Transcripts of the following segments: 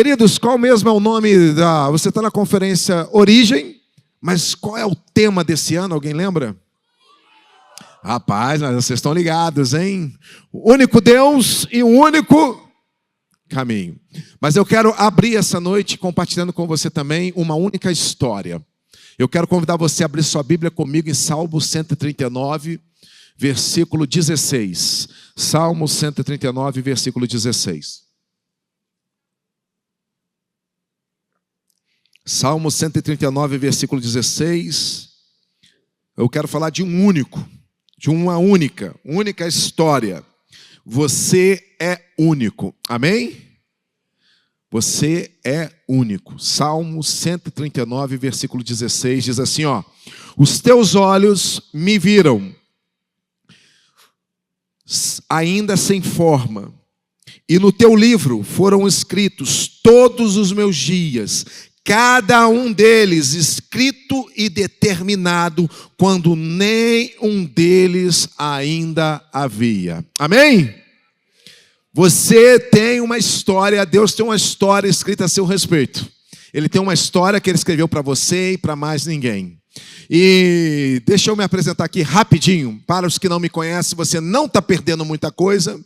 Queridos, qual mesmo é o nome da... Você está na conferência Origem, mas qual é o tema desse ano? Alguém lembra? Rapaz, mas vocês estão ligados, hein? O único Deus e o único caminho. Mas eu quero abrir essa noite compartilhando com você também uma única história. Eu quero convidar você a abrir sua Bíblia comigo em Salmo 139, versículo 16. Salmo 139, versículo 16. Salmo 139, versículo 16. Eu quero falar de um único, de uma única história. Você é único. Amém? Você é único. Salmo 139, versículo 16, diz assim, ó: os teus olhos me viram, ainda sem forma, e no teu livro foram escritos todos os meus dias, cada um deles escrito e determinado, quando nem um deles ainda havia. Amém? Você tem uma história, Deus tem uma história escrita a seu respeito. Ele tem uma história que Ele escreveu para você e para mais ninguém. E deixa eu me apresentar aqui rapidinho. Para os que não me conhecem, você não está perdendo muita coisa,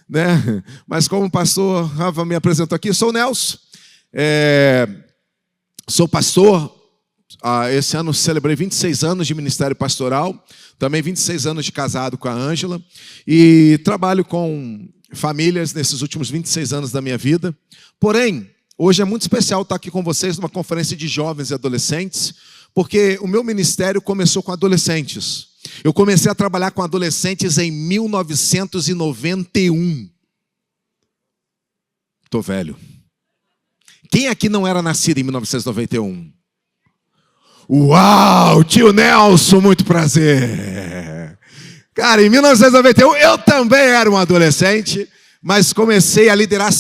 né? Mas como o pastor Rafa me apresentou aqui, eu sou o Nelson. Sou pastor. Esse ano celebrei 26 anos de ministério pastoral. Também 26 anos de casado com a Ângela. E trabalho com famílias nesses últimos 26 anos da minha vida. Porém, hoje é muito especial estar aqui com vocês numa conferência de jovens e adolescentes, porque o meu ministério começou com adolescentes. Eu comecei a trabalhar com adolescentes em 1991. Estou velho. Quem aqui não era nascido em 1991? Uau, tio Nelson, muito prazer. Cara, em 1991 eu também era um adolescente, mas comecei a liderar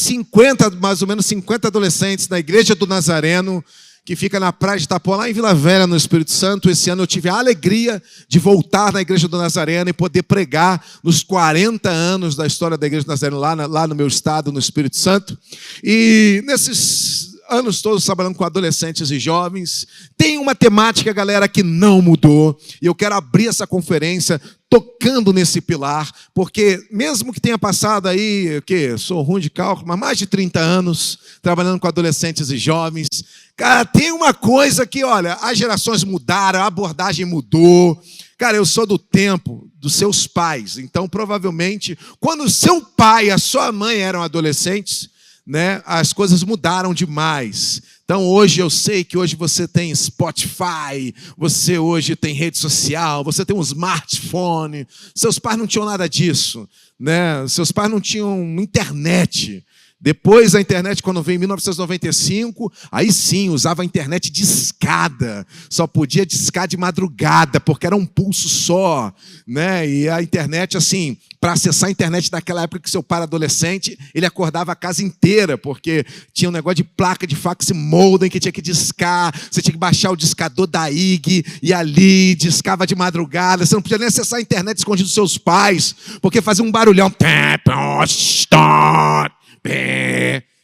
mais ou menos 50 adolescentes na Igreja do Nazareno, que fica na praia de Itapuã, lá em Vila Velha, no Espírito Santo. Esse ano eu tive a alegria de voltar na Igreja do Nazareno e poder pregar nos 40 anos da história da Igreja do Nazareno, lá no meu estado, no Espírito Santo. E nesses anos todos trabalhando com adolescentes e jovens, tem uma temática, galera, que não mudou. E eu quero abrir essa conferência tocando nesse pilar, porque mesmo que tenha passado aí, sou ruim de cálculo, mas mais de 30 anos trabalhando com adolescentes e jovens, cara, tem uma coisa que, olha, as gerações mudaram, a abordagem mudou. Cara, eu sou do tempo dos seus pais, então provavelmente quando o seu pai e a sua mãe eram adolescentes, né, as coisas mudaram demais. Então hoje eu sei que hoje você tem Spotify, você hoje tem rede social, você tem um smartphone. Seus pais não tinham nada disso, né? Seus pais não tinham internet. Depois da internet, quando veio em 1995, aí sim, usava a internet de escada. Só podia discar de madrugada, porque era um pulso só, né? E a internet, assim, para acessar a internet naquela época que seu pai era adolescente, ele acordava a casa inteira, porque tinha um negócio de placa de fax modem que tinha que discar, você tinha que baixar o discador da IG, e ali discava de madrugada. Você não podia nem acessar a internet escondido dos seus pais, porque fazia um barulhão.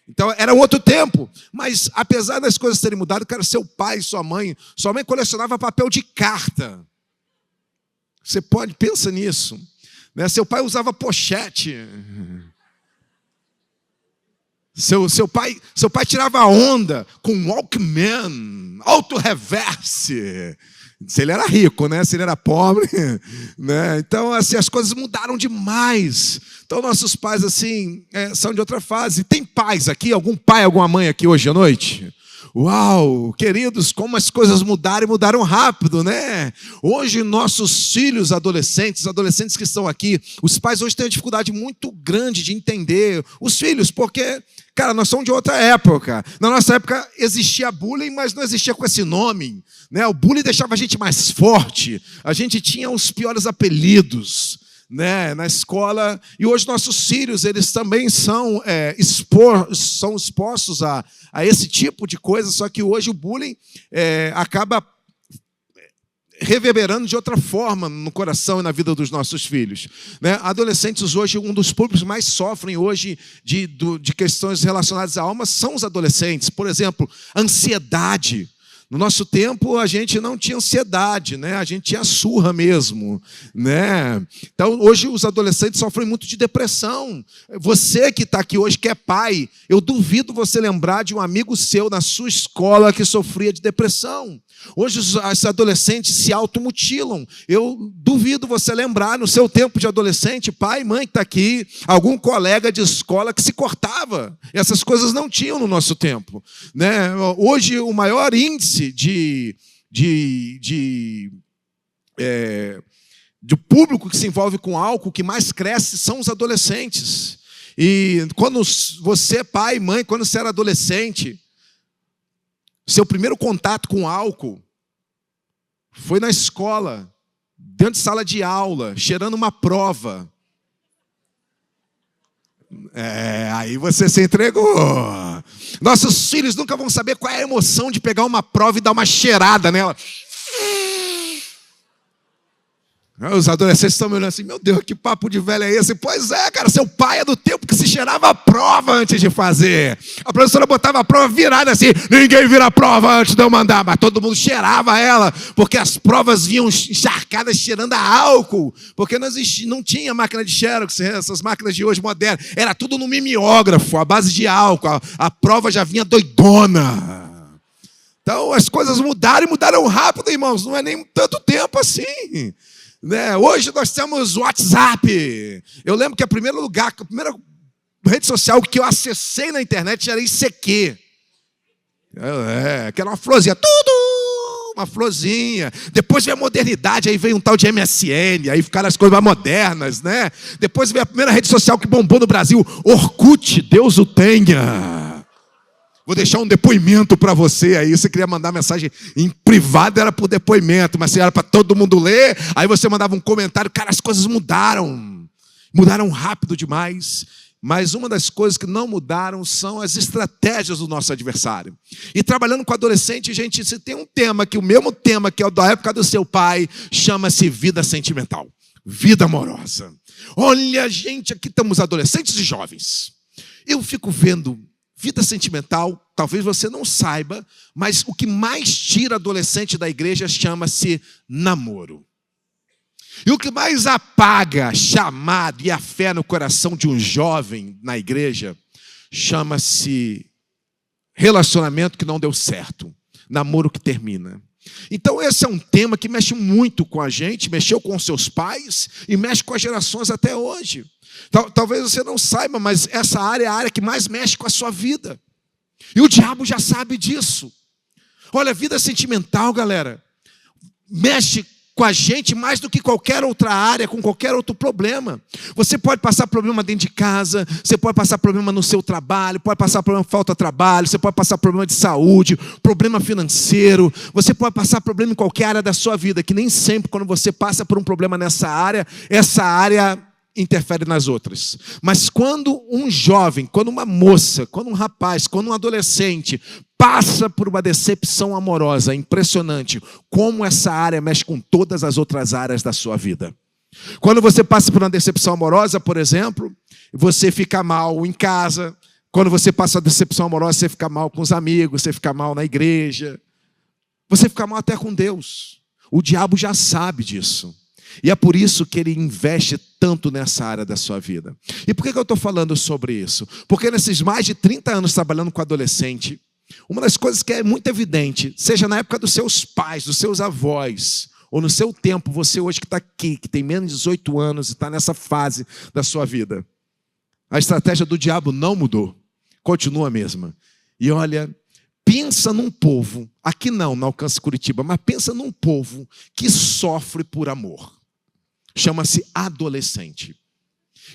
Então era um outro tempo. Mas apesar das coisas terem mudado, cara, seu pai, sua mãe colecionava papel de carta. Você pensa nisso, né? Seu pai usava pochete. Seu pai tirava onda com Walkman, auto-reverse. Se ele era rico, né? Se ele era pobre, né? Então, assim, as coisas mudaram demais. Então, nossos pais, assim, são de outra fase. Tem pais aqui? Algum pai, alguma mãe aqui hoje à noite? Uau, queridos, como as coisas mudaram e mudaram rápido, né? Hoje, nossos filhos adolescentes que estão aqui, os pais hoje têm uma dificuldade muito grande de entender os filhos, porque, cara, nós somos de outra época. Na nossa época existia bullying, mas não existia com esse nome, né? O bullying deixava a gente mais forte, a gente tinha os piores apelidos, né, na escola. E hoje nossos filhos, eles também são expostos a esse tipo de coisa, só que hoje o bullying acaba reverberando de outra forma no coração e na vida dos nossos filhos, né? Adolescentes hoje, um dos públicos mais sofrem hoje de questões relacionadas à alma são os adolescentes. Por exemplo, ansiedade. No nosso tempo, a gente não tinha ansiedade, né? A gente tinha surra mesmo, né? Então, hoje, os adolescentes sofrem muito de depressão. Você que está aqui hoje, que é pai, eu duvido você lembrar de um amigo seu na sua escola que sofria de depressão. Hoje, os adolescentes se automutilam. Eu duvido você lembrar, no seu tempo de adolescente, pai, mãe que está aqui, algum colega de escola que se cortava. Essas coisas não tinham no nosso tempo, né? Hoje, o maior índice do público que se envolve com álcool, que mais cresce, são os adolescentes. E quando você, pai, mãe, quando você era adolescente, seu primeiro contato com álcool foi na escola, dentro de sala de aula, cheirando uma prova. Aí você se entregou. Nossos filhos nunca vão saber qual é a emoção de pegar uma prova e dar uma cheirada nela. Os adolescentes estão me olhando assim, meu Deus, que papo de velho é esse? Pois é, cara, seu pai é do tempo que se cheirava a prova antes de fazer. A professora botava a prova virada assim, ninguém vira a prova antes de eu mandar, mas todo mundo cheirava ela, porque as provas vinham encharcadas cheirando a álcool, porque não tinha máquina de xerox, essas máquinas de hoje modernas, era tudo no mimeógrafo, à base de álcool, a prova já vinha doidona. Então as coisas mudaram e mudaram rápido, irmãos, não é nem tanto tempo assim. Né? Hoje nós temos WhatsApp. Eu lembro que a primeira rede social que eu acessei na internet era ICQ. Que era uma florzinha. Uma florzinha. Depois veio a modernidade, aí veio um tal de MSN, aí ficaram as coisas mais modernas, né? Depois veio a primeira rede social que bombou no Brasil, Orkut, Deus o tenha. Vou deixar um depoimento para você aí. Você queria mandar mensagem em privado, era por depoimento, mas se era para todo mundo ler, aí você mandava um comentário. Cara, as coisas mudaram. Mudaram rápido demais. Mas uma das coisas que não mudaram são as estratégias do nosso adversário. E trabalhando com adolescente, gente, você tem um tema, que o mesmo tema que é o da época do seu pai, chama-se vida sentimental. Vida amorosa. Olha, gente, aqui estamos adolescentes e jovens. Eu fico vendo vida sentimental, talvez você não saiba, mas o que mais tira adolescente da igreja chama-se namoro. E o que mais apaga a chamada e a fé no coração de um jovem na igreja chama-se relacionamento que não deu certo, namoro que termina. Então esse é um tema que mexe muito com a gente, mexeu com seus pais e mexe com as gerações até hoje. Talvez você não saiba, mas essa área é a área que mais mexe com a sua vida. E o diabo já sabe disso. Olha, a vida sentimental, galera, mexe com a gente mais do que qualquer outra área, com qualquer outro problema. Você pode passar problema dentro de casa, você pode passar problema no seu trabalho, pode passar problema de falta de trabalho, você pode passar problema de saúde, problema financeiro, você pode passar problema em qualquer área da sua vida, que nem sempre quando você passa por um problema nessa área, essa área interfere nas outras. Mas quando um jovem, quando uma moça, quando um rapaz, quando um adolescente passa por uma decepção amorosa, é impressionante como essa área mexe com todas as outras áreas da sua vida. Quando você passa por uma decepção amorosa, por exemplo, você fica mal em casa. Quando você passa uma decepção amorosa, você fica mal com os amigos, você fica mal na igreja. Você fica mal até com Deus. O diabo já sabe disso. E é por isso que ele investe tanto nessa área da sua vida. E por que eu estou falando sobre isso? Porque nesses mais de 30 anos trabalhando com adolescente, uma das coisas que é muito evidente, seja na época dos seus pais, dos seus avós, ou no seu tempo, você hoje que está aqui, que tem menos de 18 anos e está nessa fase da sua vida, a estratégia do diabo não mudou, continua a mesma. E olha, pensa num povo, aqui não, no Alcance Curitiba, mas pensa num povo que sofre por amor. Chama-se adolescente.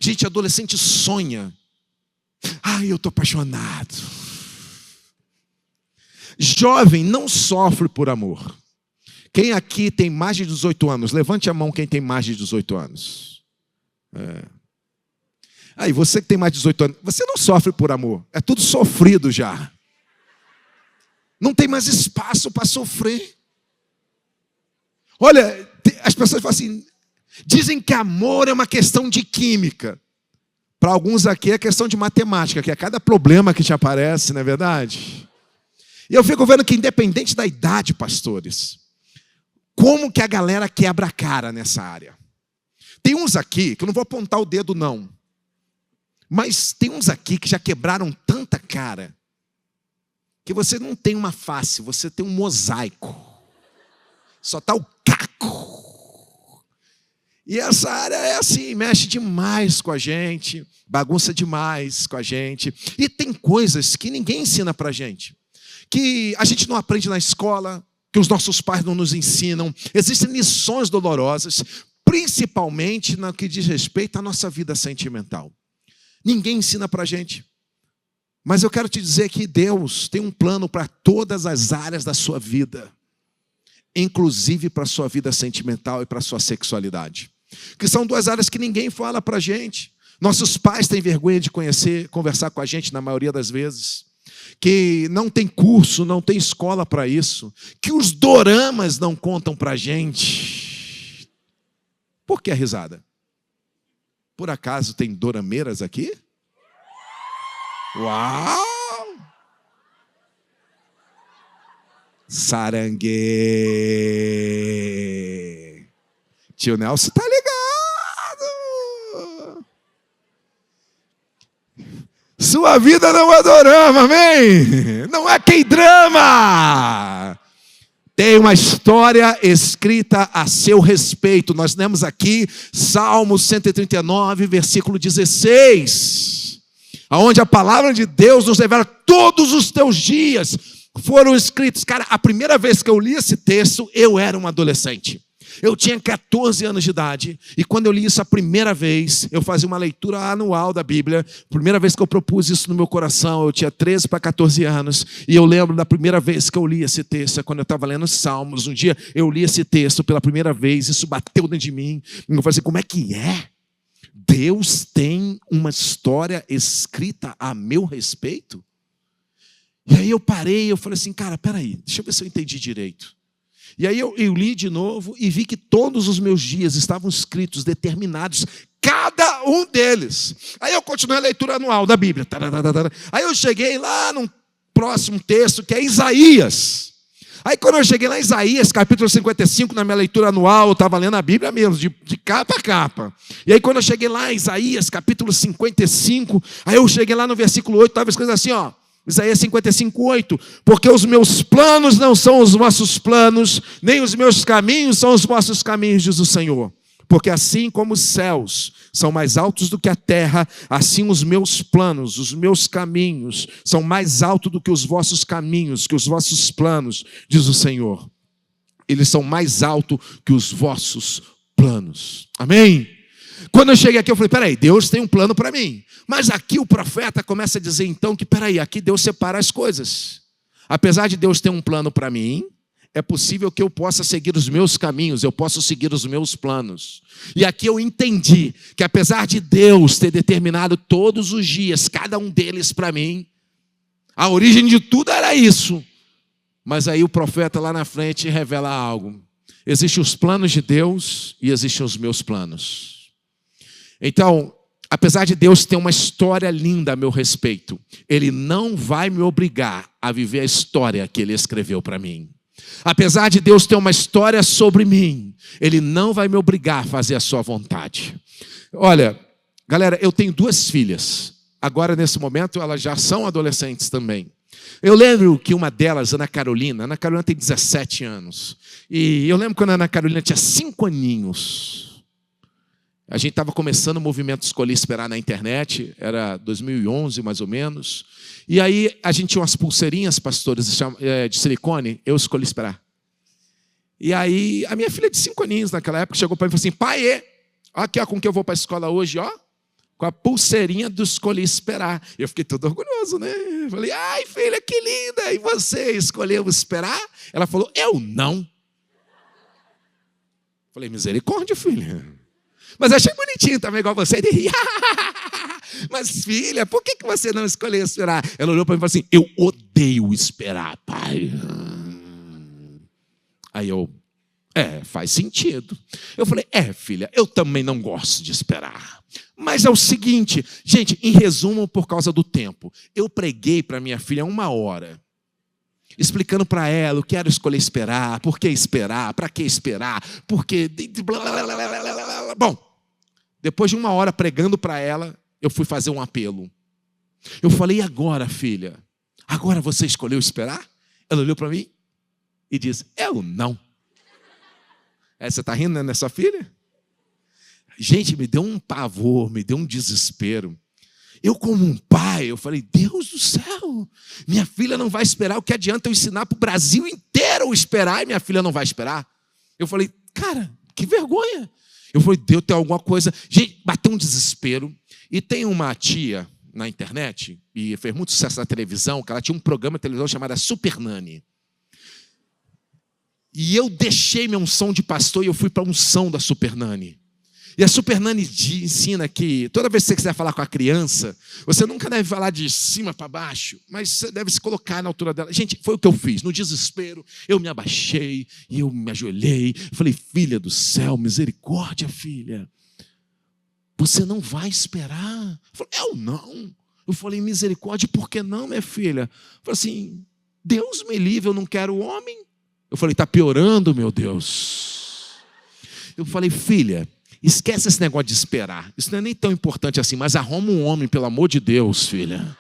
Gente, adolescente sonha. Ai, eu estou apaixonado. Jovem não sofre por amor. Quem aqui tem mais de 18 anos? Levante a mão quem tem mais de 18 anos. Aí, você que tem mais de 18 anos, você não sofre por amor. É tudo sofrido já. Não tem mais espaço para sofrer. Olha, as pessoas falam assim, dizem que amor é uma questão de química. Para alguns aqui é questão de matemática, que é cada problema que te aparece, não é verdade? E eu fico vendo que independente da idade, pastores, como que a galera quebra a cara nessa área. Tem uns aqui, que eu não vou apontar o dedo não, mas tem uns aqui que já quebraram tanta cara, que você não tem uma face, você tem um mosaico. Só está o caco. E essa área é assim, mexe demais com a gente, bagunça demais com a gente. E tem coisas que ninguém ensina para a gente, que a gente não aprende na escola, que os nossos pais não nos ensinam. Existem lições dolorosas, principalmente no que diz respeito à nossa vida sentimental. Ninguém ensina para a gente. Mas eu quero te dizer que Deus tem um plano para todas as áreas da sua vida, inclusive para a sua vida sentimental e para a sua sexualidade. Que são duas áreas que ninguém fala para a gente. Nossos pais têm vergonha de conversar com a gente na maioria das vezes. Que não tem curso, não tem escola para isso. Que os doramas não contam para a gente. Por que a risada? Por acaso tem dorameiras aqui? Uau! Sarangue. Tio Nelson tá ligado. Sua vida não é dorama, amém? Não é K-drama. Tem uma história escrita a seu respeito. Nós lemos aqui Salmo 139, versículo 16. Onde a palavra de Deus nos revela todos os teus dias foram escritos. Cara, a primeira vez que eu li esse texto, eu era um adolescente. Eu tinha 14 anos de idade, e quando eu li isso a primeira vez, eu fazia uma leitura anual da Bíblia. Primeira vez que eu propus isso no meu coração, eu tinha 13 para 14 anos, e eu lembro da primeira vez que eu li esse texto, quando eu estava lendo os Salmos. Um dia eu li esse texto pela primeira vez, isso bateu dentro de mim, e eu falei assim, como é que é? Deus tem uma história escrita a meu respeito? E aí eu parei, eu falei assim, cara, peraí, deixa eu ver se eu entendi direito. E aí eu li de novo e vi que todos os meus dias estavam escritos, determinados, cada um deles. Aí eu continuei a leitura anual da Bíblia. Aí eu cheguei lá num próximo texto, que é Isaías. Aí quando eu cheguei lá em Isaías, capítulo 55, na minha leitura anual, eu estava lendo a Bíblia mesmo, de capa a capa. E aí quando eu cheguei lá em Isaías, capítulo 55, aí eu cheguei lá no versículo 8, estava escrito assim, ó. Isaías 55, 8. Porque os meus planos não são os vossos planos, nem os meus caminhos são os vossos caminhos, diz o Senhor. Porque assim como os céus são mais altos do que a terra, assim os meus planos, os meus caminhos, são mais altos do que os vossos caminhos, que os vossos planos, diz o Senhor. Eles são mais altos que os vossos planos. Amém? Quando eu cheguei aqui, eu falei, peraí, Deus tem um plano para mim. Mas aqui o profeta começa a dizer então que, peraí, aqui Deus separa as coisas. Apesar de Deus ter um plano para mim, é possível que eu possa seguir os meus caminhos, eu posso seguir os meus planos. E aqui eu entendi que apesar de Deus ter determinado todos os dias, cada um deles para mim, a origem de tudo era isso. Mas aí o profeta lá na frente revela algo. Existem os planos de Deus e existem os meus planos. Então, apesar de Deus ter uma história linda a meu respeito, Ele não vai me obrigar a viver a história que Ele escreveu para mim. Apesar de Deus ter uma história sobre mim, Ele não vai me obrigar a fazer a sua vontade. Olha, galera, eu tenho 2 filhas. Agora, nesse momento, elas já são adolescentes também. Eu lembro que uma delas, Ana Carolina tem 17 anos. E eu lembro quando a Ana Carolina tinha 5 aninhos. A gente estava começando o movimento Escolhi Esperar na internet, era 2011 mais ou menos. E aí a gente tinha umas pulseirinhas, pastores, de silicone, eu escolhi esperar. E aí a minha filha de 5 aninhos naquela época chegou para mim e falou assim, pai, aqui ó, com que eu vou para a escola hoje, ó, com a pulseirinha do Escolhi Esperar. Eu fiquei todo orgulhoso, né? Eu falei, ai filha, que linda, e você escolheu esperar? Ela falou, eu não. Eu falei, misericórdia, filha. Mas eu achei bonitinho também, igual você. Mas filha, por que você não escolheu esperar? Ela olhou para mim e falou assim, eu odeio esperar, pai. Aí eu, Faz sentido. Eu falei, filha, eu também não gosto de esperar. Mas é o seguinte, gente, em resumo, por causa do tempo, eu preguei para minha filha 1 hora, explicando para ela o que era escolher esperar, por que esperar, para que esperar, porque... Bom, depois de 1 hora pregando para ela, eu fui fazer um apelo. Eu falei, e agora, filha? Agora você escolheu esperar? Ela olhou para mim e disse, eu não. Você está rindo, né, sua filha? Gente, me deu um pavor, me deu um desespero. Eu, como um pai, eu falei, Deus do céu, minha filha não vai esperar. O que adianta eu ensinar para o Brasil inteiro esperar e minha filha não vai esperar? Eu falei, cara, que vergonha. Eu falei, Deus, tem alguma coisa. Gente, bateu um desespero. E tem uma tia na internet, e fez muito sucesso na televisão, que ela tinha um programa de televisão chamado Super Nani. E eu deixei minha unção de pastor e eu fui para a unção da Super Nani. E a Super Nani ensina que toda vez que você quiser falar com a criança, você nunca deve falar de cima para baixo, mas você deve se colocar na altura dela. Gente, foi o que eu fiz. No desespero, eu me abaixei e eu me ajoelhei. Falei, filha do céu, misericórdia, filha. Você não vai esperar. Eu falei, eu não. Eu falei, misericórdia, por que não, minha filha? Eu falei assim, Deus me livre, eu não quero homem. Eu falei, está piorando, meu Deus. Eu falei, filha, esquece esse negócio de esperar. Isso não é nem tão importante assim, mas arruma um homem, pelo amor de Deus, filha.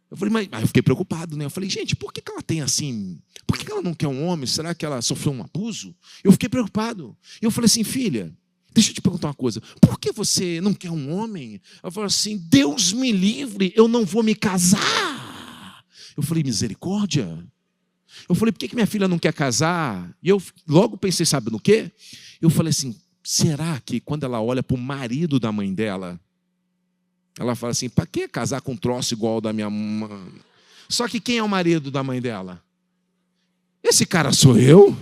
Eu falei, mas eu fiquei preocupado, né? Eu falei, gente, por que ela tem assim? Por que ela não quer um homem? Será que ela sofreu um abuso? Eu fiquei preocupado. E eu falei assim, filha, deixa eu te perguntar uma coisa. Por que você não quer um homem? Eu falei assim, Deus me livre, eu não vou me casar. Eu falei, misericórdia. Eu falei, por que minha filha não quer casar? E eu logo pensei, sabe no quê? Eu falei assim, será que quando ela olha para o marido da mãe dela, ela fala assim, para que casar com um troço igual ao da minha mãe? Só que quem é o marido da mãe dela? Esse cara sou eu?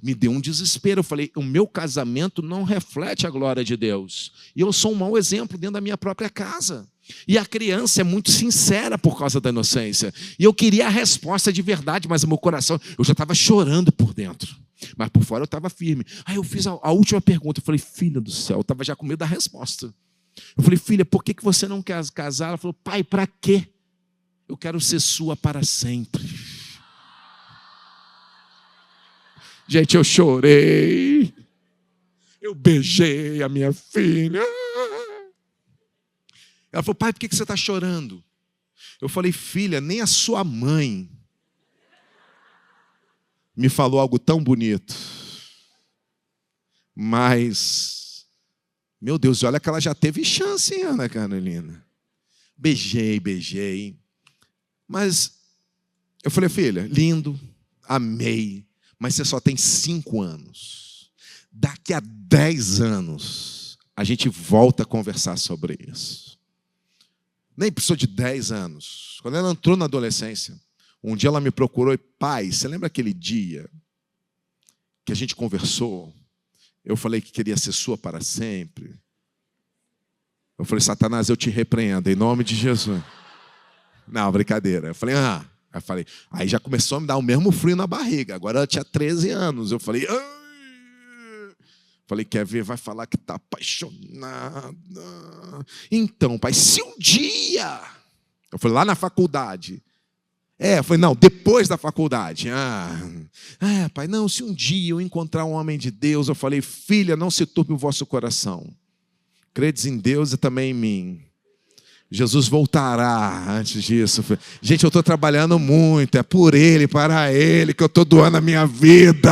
Me deu um desespero. Eu falei, o meu casamento não reflete a glória de Deus. E eu sou um mau exemplo dentro da minha própria casa. E a criança é muito sincera por causa da inocência. E eu queria a resposta de verdade, mas o meu coração, eu já estava chorando por dentro. Mas por fora eu estava firme. Aí eu fiz a última pergunta. Eu falei, filha do céu, eu estava já com medo da resposta. Eu falei, filha, por que você não quer casar? Ela falou, pai, para quê? Eu quero ser sua para sempre. Gente, eu chorei. Eu beijei a minha filha. Ela falou, pai, por que você está chorando? Eu falei, filha, nem a sua mãe me falou algo tão bonito. Mas, meu Deus, olha que ela já teve chance, hein, Ana Carolina? Beijei. Mas eu falei, filha, lindo, amei, mas você só tem 5 anos. Daqui a 10 anos, a gente volta a conversar sobre isso. Nem precisou de 10 anos. Quando ela entrou na adolescência, um dia ela me procurou e, pai, você lembra aquele dia que a gente conversou? Eu falei que queria ser sua para sempre. Eu falei, Satanás, eu te repreendo, em nome de Jesus. Não, brincadeira. Eu falei, aí já começou a me dar o mesmo frio na barriga. Agora ela tinha 13 anos. Eu falei, quer ver? Vai falar que está apaixonada. Então, pai, se um dia... Eu falei, lá na faculdade. Eu falei, não, depois da faculdade. Pai, não, se um dia eu encontrar um homem de Deus, eu falei, filha, não se turbe o vosso coração. Credes em Deus e também em mim. Jesus voltará antes disso. Gente, eu estou trabalhando muito, é por Ele, para Ele, que eu estou doando a minha vida,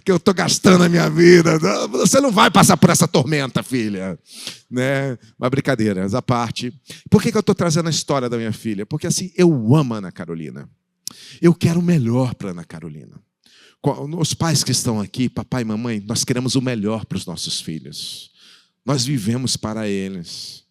que eu estou gastando a minha vida. Você não vai passar por essa tormenta, filha. Né? Mas brincadeiras à parte. Por que eu estou trazendo a história da minha filha? Porque assim, eu amo a Ana Carolina. Eu quero o melhor para a Ana Carolina. Os pais que estão aqui, papai e mamãe, nós queremos o melhor para os nossos filhos. Nós vivemos para eles.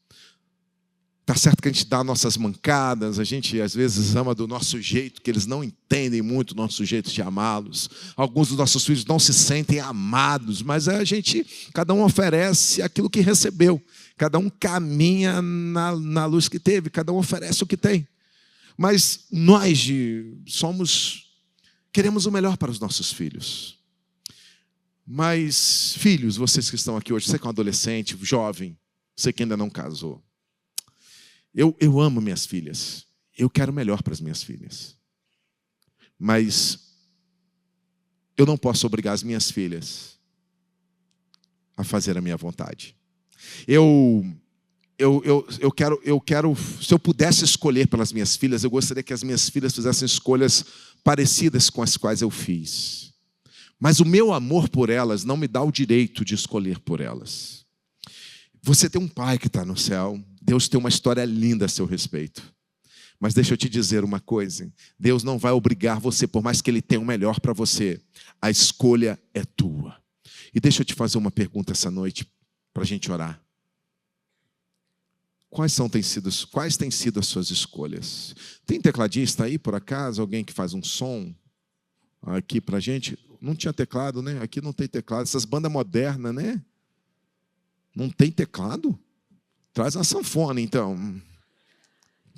Está certo que a gente dá nossas mancadas, a gente às vezes ama do nosso jeito, que eles não entendem muito o nosso jeito de amá-los. Alguns dos nossos filhos não se sentem amados, mas cada um oferece aquilo que recebeu. Cada um caminha na luz que teve, cada um oferece o que tem. Mas nós queremos o melhor para os nossos filhos. Mas, filhos, vocês que estão aqui hoje, você que é um adolescente, jovem, você que ainda não casou. Eu amo minhas filhas. Eu quero o melhor para as minhas filhas. Mas eu não posso obrigar as minhas filhas a fazer a minha vontade. Eu quero, se eu pudesse escolher pelas minhas filhas, eu gostaria que as minhas filhas fizessem escolhas parecidas com as quais eu fiz. Mas o meu amor por elas não me dá o direito de escolher por elas. Você tem um pai que está no céu, Deus tem uma história linda a seu respeito. Mas deixa eu te dizer uma coisa, Deus não vai obrigar você, por mais que Ele tenha o melhor para você, a escolha é tua. E deixa eu te fazer uma pergunta essa noite, para a gente orar. Quais têm sido as suas escolhas? Tem tecladista aí, por acaso? Alguém que faz um som aqui para a gente? Não tinha teclado, né? Aqui não tem teclado. Essas bandas modernas, né? Não tem teclado? Traz uma sanfona, então.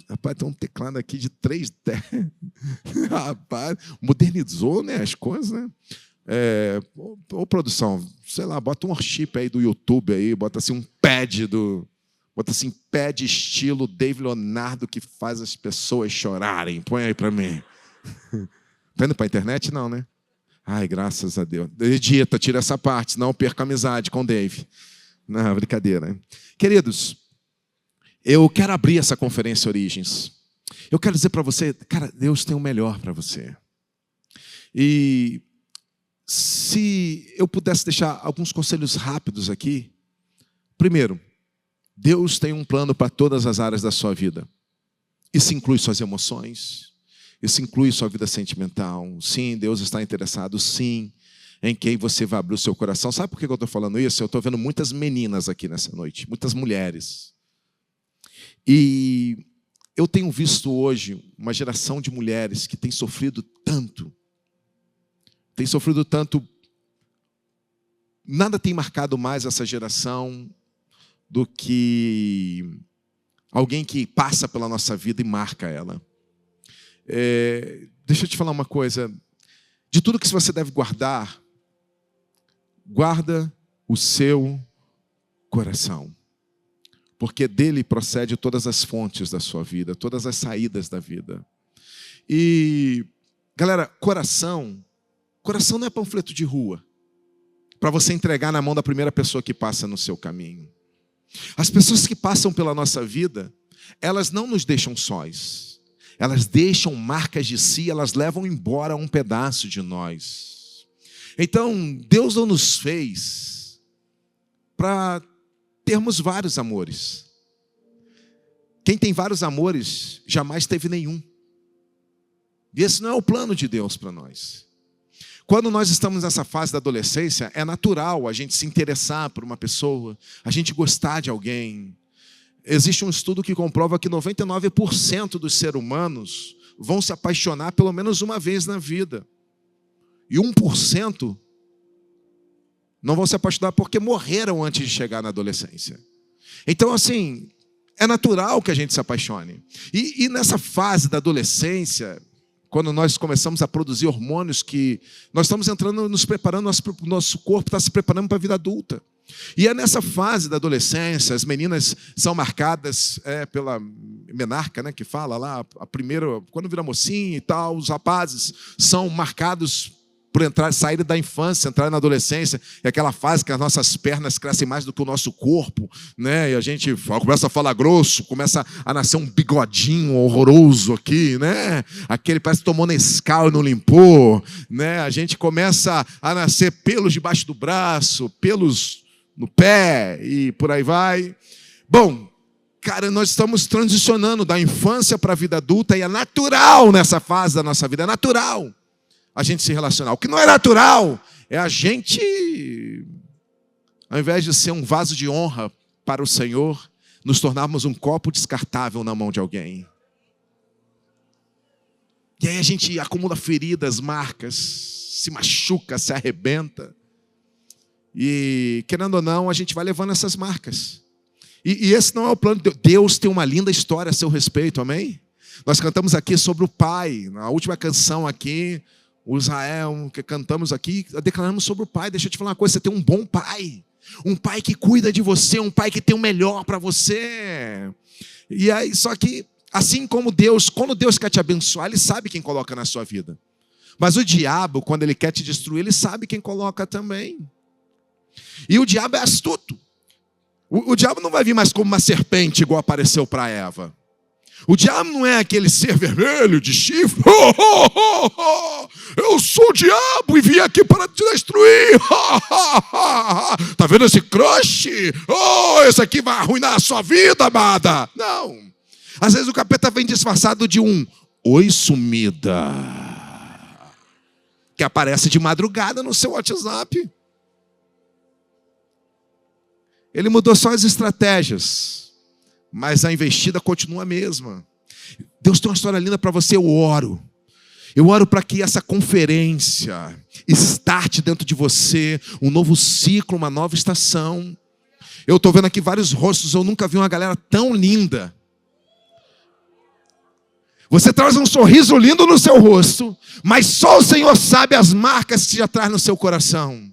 Rapaz, tem um teclado aqui de 3 Rapaz, modernizou, né, as coisas, né? Ô, produção, sei lá, bota um worship aí do YouTube aí, bota assim um pad pad estilo David Leonardo que faz as pessoas chorarem. Põe aí para mim. Tá indo para a internet? Não, né? Ai, graças a Deus. Edita, tira essa parte, senão eu perco a amizade com o Dave. Não, brincadeira. Queridos, eu quero abrir essa conferência Origens. Eu quero dizer para você, cara, Deus tem o melhor para você. E se eu pudesse deixar alguns conselhos rápidos aqui. Primeiro, Deus tem um plano para todas as áreas da sua vida. Isso inclui suas emoções, isso inclui sua vida sentimental. Sim, Deus está interessado, sim, em quem você vai abrir o seu coração. Sabe por que eu estou falando isso? Eu estou vendo muitas meninas aqui nessa noite, muitas mulheres. E eu tenho visto hoje uma geração de mulheres que tem sofrido tanto. Nada tem marcado mais essa geração do que alguém que passa pela nossa vida e marca ela. Deixa eu te falar uma coisa. De tudo que você deve guardar, guarda o seu coração. Porque dele procede todas as fontes da sua vida, todas as saídas da vida. E, galera, coração não é panfleto de rua, para você entregar na mão da primeira pessoa que passa no seu caminho. As pessoas que passam pela nossa vida, elas não nos deixam sós. Elas deixam marcas de si, elas levam embora um pedaço de nós. Então, Deus não nos fez para termos vários amores. Quem tem vários amores, jamais teve nenhum. E esse não é o plano de Deus para nós. Quando nós estamos nessa fase da adolescência, é natural a gente se interessar por uma pessoa, a gente gostar de alguém. Existe um estudo que comprova que 99% dos seres humanos vão se apaixonar pelo menos uma vez na vida. E 1% não vão se apaixonar porque morreram antes de chegar na adolescência. Então, assim, é natural que a gente se apaixone. E nessa fase da adolescência, quando nós começamos a produzir hormônios que nós estamos entrando, nos preparando, o nosso corpo está se preparando para a vida adulta. E é nessa fase da adolescência, as meninas são marcadas pela menarca, né, que fala lá, a primeira, quando vira mocinha e tal, os rapazes são marcados por sair da infância, entrar na adolescência, é aquela fase que as nossas pernas crescem mais do que o nosso corpo, né? E a gente começa a falar grosso, começa a nascer um bigodinho horroroso aqui, né? Aquele parece que tomou Nescau e não limpou, né? A gente começa a nascer pelos debaixo do braço, pelos no pé e por aí vai. Bom, cara, nós estamos transicionando da infância para a vida adulta e é natural nessa fase da nossa vida, é natural a gente se relacionar. O que não é natural é a gente, ao invés de ser um vaso de honra para o Senhor, nos tornarmos um copo descartável na mão de alguém. E aí a gente acumula feridas, marcas, se machuca, se arrebenta. E, querendo ou não, a gente vai levando essas marcas. E esse não é o plano de Deus. Deus tem uma linda história a seu respeito, amém? Nós cantamos aqui sobre o pai. Na última canção aqui, o Israel, que cantamos aqui, declaramos sobre o pai. Deixa eu te falar uma coisa, você tem um bom pai. Um pai que cuida de você, um pai que tem o melhor para você. E aí, só que, assim como Deus, quando Deus quer te abençoar, Ele sabe quem coloca na sua vida. Mas o diabo, quando ele quer te destruir, ele sabe quem coloca também. E o diabo é astuto. O diabo não vai vir mais como uma serpente, igual apareceu para Eva. O diabo não é aquele ser vermelho de chifre. Eu sou o diabo e vim aqui para te destruir. Tá vendo esse crush? Esse aqui vai arruinar a sua vida, amada. Não. Às vezes o capeta vem disfarçado de um oi, sumida, que aparece de madrugada no seu WhatsApp. Ele mudou só as estratégias, mas a investida continua a mesma. Deus tem uma história linda para você, eu oro. Eu oro para que essa conferência starte dentro de você um novo ciclo, uma nova estação. Eu estou vendo aqui vários rostos, eu nunca vi uma galera tão linda. Você traz um sorriso lindo no seu rosto, mas só o Senhor sabe as marcas que já traz no seu coração.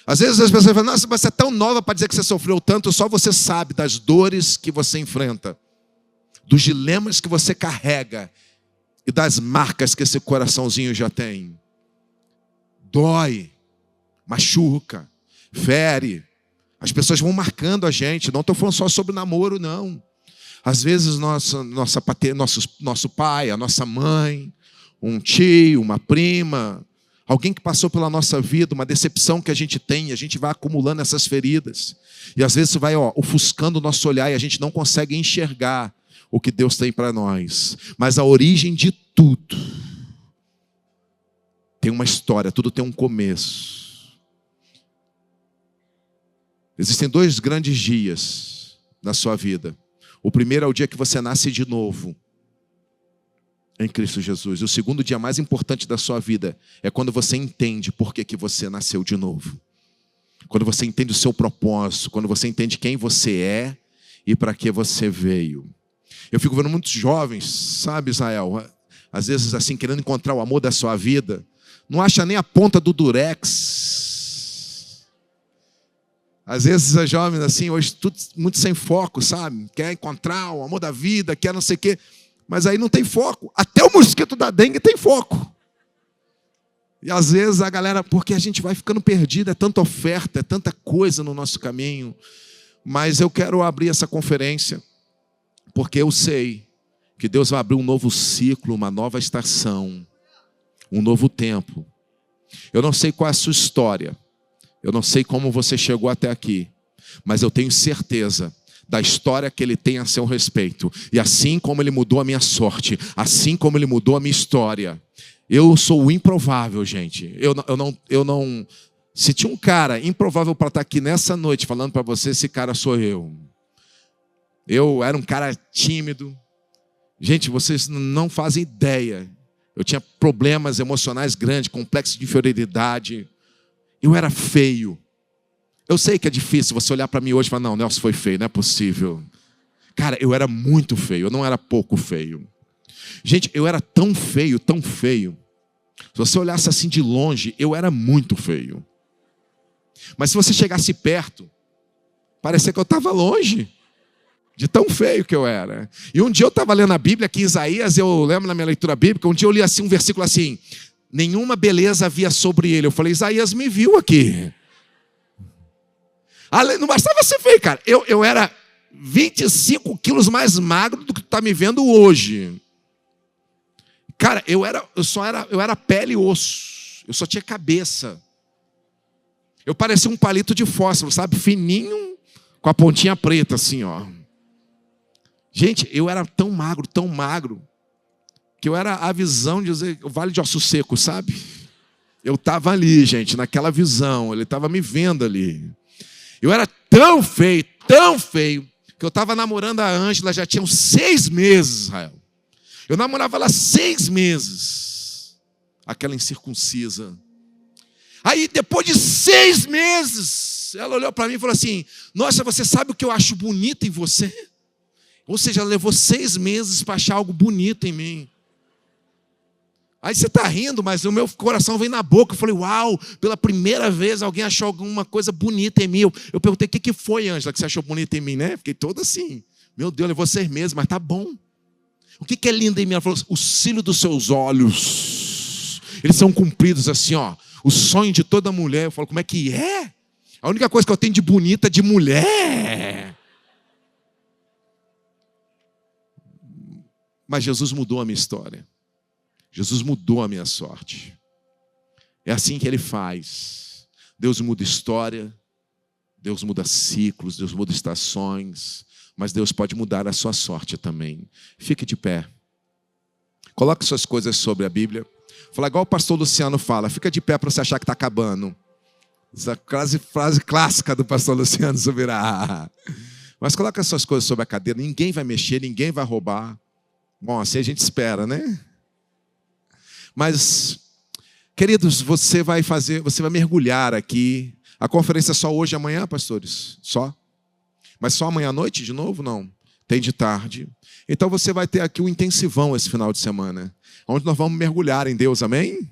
Às vezes as pessoas falam, nossa, mas você é tão nova para dizer que você sofreu tanto, só você sabe das dores que você enfrenta, dos dilemas que você carrega e das marcas que esse coraçãozinho já tem. Dói, machuca, fere. As pessoas vão marcando a gente, não estou falando só sobre namoro, não. Às vezes nosso pai, a nossa mãe, um tio, uma prima, alguém que passou pela nossa vida, uma decepção que a gente tem, a gente vai acumulando essas feridas. E às vezes vai ofuscando o nosso olhar e a gente não consegue enxergar o que Deus tem para nós. Mas a origem de tudo tem uma história, tudo tem um começo. Existem 2 grandes dias na sua vida. O primeiro é o dia que você nasce de novo em Cristo Jesus. E o segundo dia mais importante da sua vida é quando você entende por que você nasceu de novo. Quando você entende o seu propósito, quando você entende quem você é e para que você veio. Eu fico vendo muitos jovens, sabe, Israel, às vezes assim, querendo encontrar o amor da sua vida, não acha nem a ponta do durex. Às vezes os jovens assim, hoje tudo muito sem foco, sabe? Quer encontrar o amor da vida, quer não sei o quê. Mas aí não tem foco. Até o mosquito da dengue tem foco. E às vezes a galera, porque a gente vai ficando perdido, é tanta oferta, é tanta coisa no nosso caminho. Mas eu quero abrir essa conferência, porque eu sei que Deus vai abrir um novo ciclo, uma nova estação, um novo tempo. Eu não sei qual é a sua história, eu não sei como você chegou até aqui, mas eu tenho certeza da história que Ele tem a seu respeito. E assim como Ele mudou a minha sorte, assim como Ele mudou a minha história, eu sou o improvável, gente. Eu não. Se tinha um cara improvável para estar aqui nessa noite falando para você, esse cara sou eu. Eu era um cara tímido. Gente, vocês não fazem ideia. Eu tinha problemas emocionais grandes, complexo de inferioridade. Eu era feio. Eu sei que é difícil você olhar para mim hoje e falar, não, Nelson foi feio, não é possível. Cara, eu era muito feio, eu não era pouco feio. Gente, eu era tão feio, tão feio. Se você olhasse assim de longe, eu era muito feio. Mas se você chegasse perto, parecia que eu estava longe. De tão feio que eu era. E um dia eu estava lendo a Bíblia aqui em Isaías, eu lembro na minha leitura bíblica, um dia eu li assim um versículo assim, nenhuma beleza havia sobre ele. Eu falei, Isaías me viu aqui. Não bastava ser feio, cara. Eu era 25 quilos mais magro do que tu está me vendo hoje. Cara, eu era pele e osso. Eu só tinha cabeça. Eu parecia um palito de fósforo, sabe? Fininho, com a pontinha preta, assim, ó. Gente, eu era tão magro, que eu era a visão de dizer, o Vale de Ossos Secos, sabe? Eu estava ali, gente, naquela visão. Ele estava me vendo ali. Eu era tão feio, que eu estava namorando a Ângela, já tinha uns 6 meses, Israel. Eu namorava ela 6 meses. Aquela incircuncisa. Aí, depois de 6 meses, ela olhou para mim e falou assim, nossa, você sabe o que eu acho bonito em você? Ou seja, ela levou 6 meses para achar algo bonito em mim. Aí você está rindo, mas o meu coração vem na boca. Eu falei, uau, pela primeira vez alguém achou alguma coisa bonita em mim. Eu perguntei, o que foi, Ângela, que você achou bonita em mim, né? Fiquei todo assim, meu Deus, é você mesmo, mas tá bom. O que é lindo em mim? Ela falou, o cílio dos seus olhos, eles são compridos assim, ó. O sonho de toda mulher. Eu falo, como é que é? A única coisa que eu tenho de bonita é de mulher. Mas Jesus mudou a minha história. Jesus mudou a minha sorte. É assim que Ele faz. Deus muda história, Deus muda ciclos, Deus muda estações, mas Deus pode mudar a sua sorte também. Fique de pé. Coloque suas coisas sobre a Bíblia. Fala igual o pastor Luciano fala, fica de pé para você achar que está acabando. Essa frase clássica do pastor Luciano Subirá. Mas coloque as suas coisas sobre a cadeira, ninguém vai mexer, ninguém vai roubar. Bom, assim a gente espera, né? Mas, queridos, você vai mergulhar aqui. A conferência é só hoje e amanhã, pastores? Só? Mas só amanhã à noite de novo? Não. Tem de tarde. Então você vai ter aqui um intensivão esse final de semana, onde nós vamos mergulhar em Deus, amém?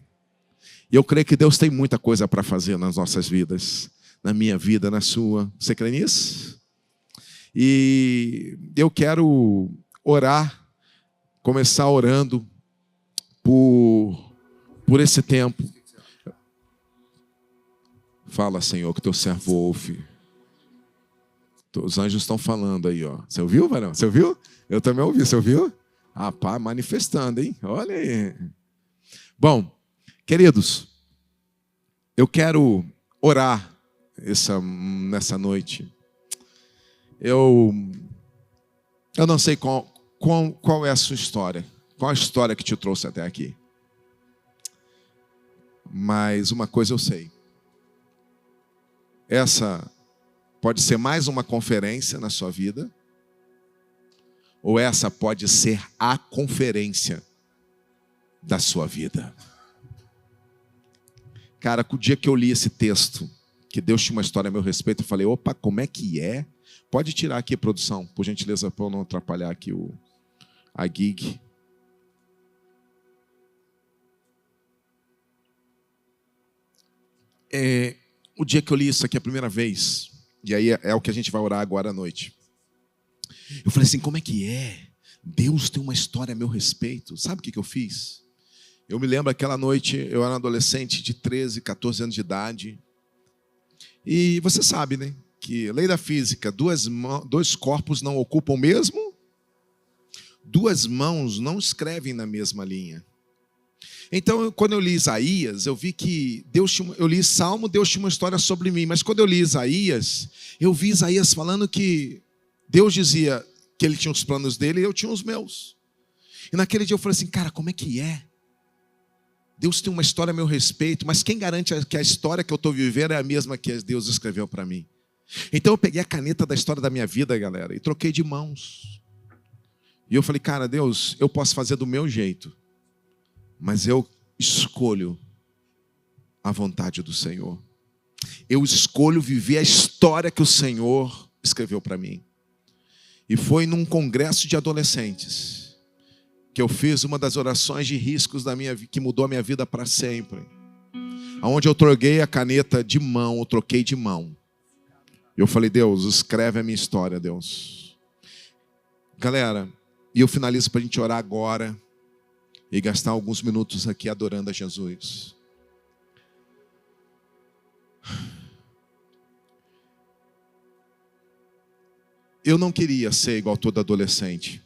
E eu creio que Deus tem muita coisa para fazer nas nossas vidas. Na minha vida, na sua. Você crê nisso? E eu quero orar, começar orando por esse tempo. Fala, Senhor, que teu servo ouve. Os anjos estão falando aí, ó. Você ouviu, varão? Você ouviu? Eu também ouvi, você ouviu? Ah, pá, manifestando, hein? Olha aí. Bom, queridos, eu quero orar nessa noite. Eu não sei qual é a sua história. Qual a história que te trouxe até aqui? Mas uma coisa eu sei. Essa pode ser mais uma conferência na sua vida, ou essa pode ser a conferência da sua vida. Cara, o dia que eu li esse texto, que Deus tinha uma história a meu respeito, eu falei, opa, como é que é? Pode tirar aqui, produção, por gentileza, para eu não atrapalhar aqui a gig. O dia que eu li isso aqui a primeira vez, e aí é o que a gente vai orar agora à noite, eu falei assim, como é que é? Deus tem uma história a meu respeito. Sabe o que eu fiz? Eu me lembro aquela noite, eu era um adolescente de 13, 14 anos de idade, e você sabe, né, que lei da física, dois corpos não ocupam o mesmo, duas mãos não escrevem na mesma linha. Então, quando eu li Isaías, eu vi que eu li Salmo, Deus tinha uma história sobre mim. Mas quando eu li Isaías, eu vi Isaías falando que Deus dizia que Ele tinha os planos dele e eu tinha os meus. E naquele dia eu falei assim, cara, como é que é? Deus tem uma história a meu respeito, mas quem garante que a história que eu estou vivendo é a mesma que Deus escreveu para mim? Então eu peguei a caneta da história da minha vida, galera, e troquei de mãos. E eu falei, cara, Deus, eu posso fazer do meu jeito, mas eu escolho a vontade do Senhor. Eu escolho viver a história que o Senhor escreveu para mim. E foi num congresso de adolescentes que eu fiz uma das orações de riscos da minha vida, que mudou a minha vida para sempre. Onde eu troquei a caneta de mão, eu troquei de mão. Eu falei, Deus, escreve a minha história, Deus. Galera, e eu finalizo para a gente orar agora e gastar alguns minutos aqui adorando a Jesus. Eu não queria ser igual todo adolescente.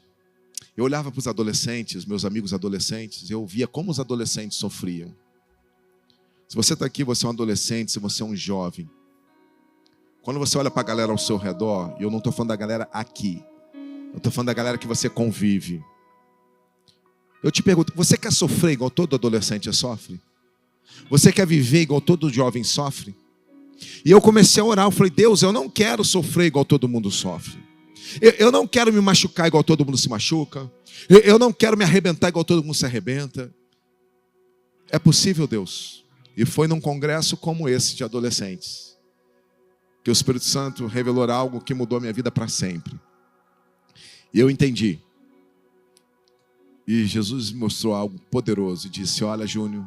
Eu olhava para os adolescentes, meus amigos adolescentes, eu via como os adolescentes sofriam. Se você está aqui, você é um adolescente, se você é um jovem. Quando você olha para a galera ao seu redor, e eu não estou falando da galera aqui, eu estou falando da galera que você convive. Eu te pergunto, você quer sofrer igual todo adolescente sofre? Você quer viver igual todo jovem sofre? E eu comecei a orar, eu falei, Deus, eu não quero sofrer igual todo mundo sofre. Eu não quero me machucar igual todo mundo se machuca. Eu não quero me arrebentar igual todo mundo se arrebenta. É possível, Deus? E foi num congresso como esse de adolescentes que o Espírito Santo revelou algo que mudou a minha vida para sempre. E eu entendi. E Jesus me mostrou algo poderoso e disse: olha, Júnior,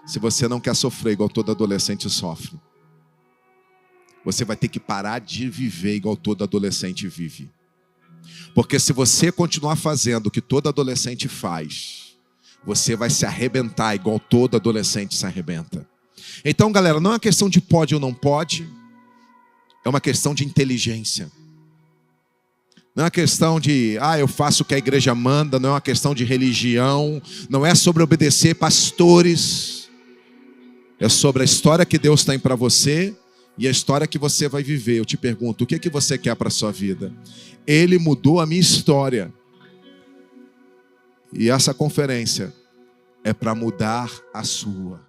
se você não quer sofrer igual todo adolescente sofre, você vai ter que parar de viver igual todo adolescente vive. Porque se você continuar fazendo o que todo adolescente faz, você vai se arrebentar igual todo adolescente se arrebenta. Então, galera, não é uma questão de pode ou não pode, é uma questão de inteligência. Não é uma questão de, eu faço o que a igreja manda, não é uma questão de religião, não é sobre obedecer pastores, é sobre a história que Deus tem para você e a história que você vai viver. Eu te pergunto, o que você quer para a sua vida? Ele mudou a minha história. E essa conferência é para mudar a sua.